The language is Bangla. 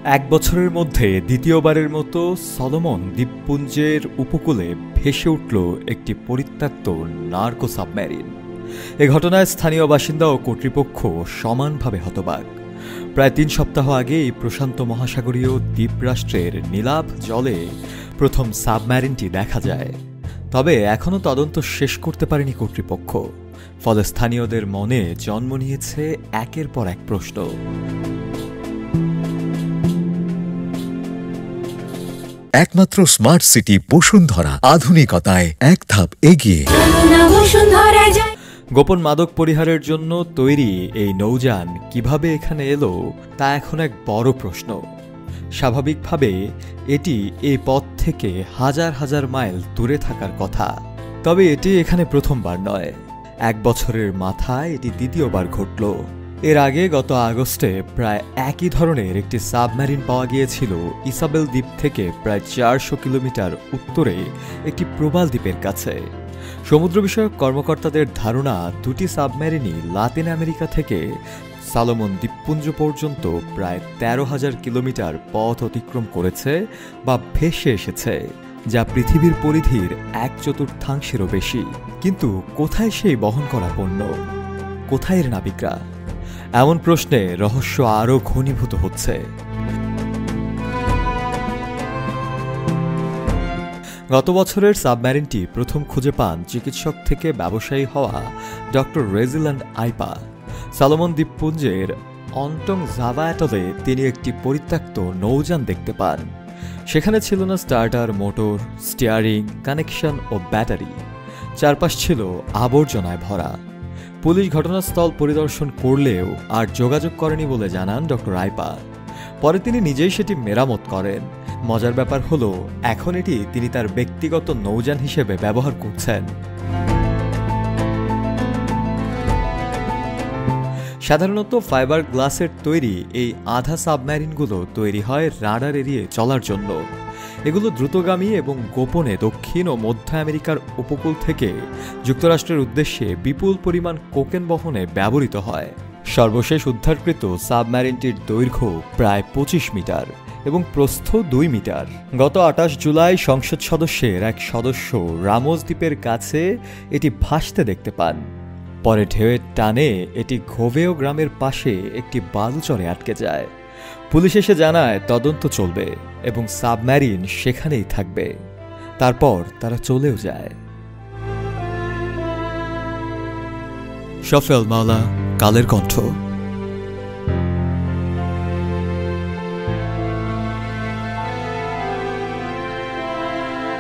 এক বছরের মধ্যে দ্বিতীয়বারের মতো সলোমন দ্বীপপুঞ্জের উপকূলে ভেসে উঠল একটি পরিত্যক্ত নার্কো সাবমেরিন। এ ঘটনায় স্থানীয় বাসিন্দা ও কর্তৃপক্ষ সমানভাবে হতবাক। প্রায় ৩ সপ্তাহ আগে এই প্রশান্ত মহাসাগরীয় দ্বীপরাষ্ট্রের নীলাভ জলে প্রথম সাবমেরিনটি দেখা যায়। তবে এখনও তদন্ত শেষ করতে পারেনি কর্তৃপক্ষ। ফলে স্থানীয়দের মনে জন্ম নিয়েছে একের পর এক প্রশ্ন। একমাত্র স্মার্ট সিটি বসুন্ধরা, আধুনিকতায় এক ধাপ এগিয়ে। গোপন মাদক পরিহারের জন্য তৈরি এই নৌযান কিভাবে এখানে এলো তা এখন এক বড় প্রশ্ন। স্বাভাবিকভাবে এটি এই পথ থেকে হাজার হাজার মাইল দূরে থাকার কথা। তবে এটি এখানে প্রথমবার নয়, 1 বছরের মাথায় এটি দ্বিতীয়বার ঘটল। এর আগে গত আগস্টে প্রায় একই ধরনের একটি সাবমেরিন পাওয়া গিয়েছিল ইসাবেল দ্বীপ থেকে প্রায় 400 কিলোমিটার উত্তরে একটি প্রবাল দ্বীপের কাছে। সমুদ্র বিষয়ক কর্মকর্তাদের ধারণা, দুটি সাবমেরিনই লাতিন আমেরিকা থেকে সলোমন দ্বীপপুঞ্জ পর্যন্ত প্রায় 13,000 কিলোমিটার পথ অতিক্রম করেছে বা ভেসে এসেছে, যা পৃথিবীর পরিধির 1/4 বেশি। কিন্তু কোথায় সেই বহন করা পণ্য? কোথায় এর নাবিকরা? এমন প্রশ্নে রহস্য আরও ঘনীভূত হচ্ছে। গত বছরের সাবমেরিনটি প্রথম খুঁজে পান চিকিৎসক থেকে ব্যবসায়ী হওয়া ডক্টর রেজিল্যান্ড আইপা। সলোমন দ্বীপপুঞ্জের অন্টং জাভা অ্যাটলে তিনি একটি পরিত্যক্ত নৌযান দেখতে পান। সেখানে ছিল না স্টার্টার, মোটর, স্টিয়ারিং, কানেকশন ও ব্যাটারি। চারপাশ ছিল আবর্জনায় ভরা। পুলিশ ঘটনাস্থল পরিদর্শন করলেও আর যোগাযোগ করেনি বলে জানান ডক্টর আইপা। পরে তিনি নিজেই সেটি মেরামত করেন। মজার ব্যাপার হলো, এখন এটি তিনি তার ব্যক্তিগত নৌযান হিসেবে ব্যবহার করছেন। সাধারণত ফাইবার গ্লাসের তৈরি এই আধা সাবমেরিনগুলো তৈরি হয় রাডার এড়িয়ে চলার জন্য। এগুলো দ্রুতগামী এবং গোপনে দক্ষিণ ও মধ্য আমেরিকার উপকূল থেকে যুক্তরাষ্ট্রের উদ্দেশ্যে বিপুল পরিমাণ কোকেন বহনে ব্যবহৃত হয়। সর্বশেষ উদ্ধারকৃত সাবমেরিনটির দৈর্ঘ্য প্রায় 25 মিটার এবং প্রস্থ 2 মিটার। গত 28 জুলাই সংসদ সদস্যের এক সদস্য রামোস দ্বীপের কাছে এটি ভাসতে দেখতে পান। পরে ঢেউয়ের টানে এটি ঘোভেও গ্রামের পাশে একটি বালুচরে আটকে যায়। পুলিশ এসে জানায় তদন্ত চলবে এবং সাবমেরিন সেখানেই থাকবে। তারপর তারা চলেও যায়। শফেল মাওলা, কালের কণ্ঠ।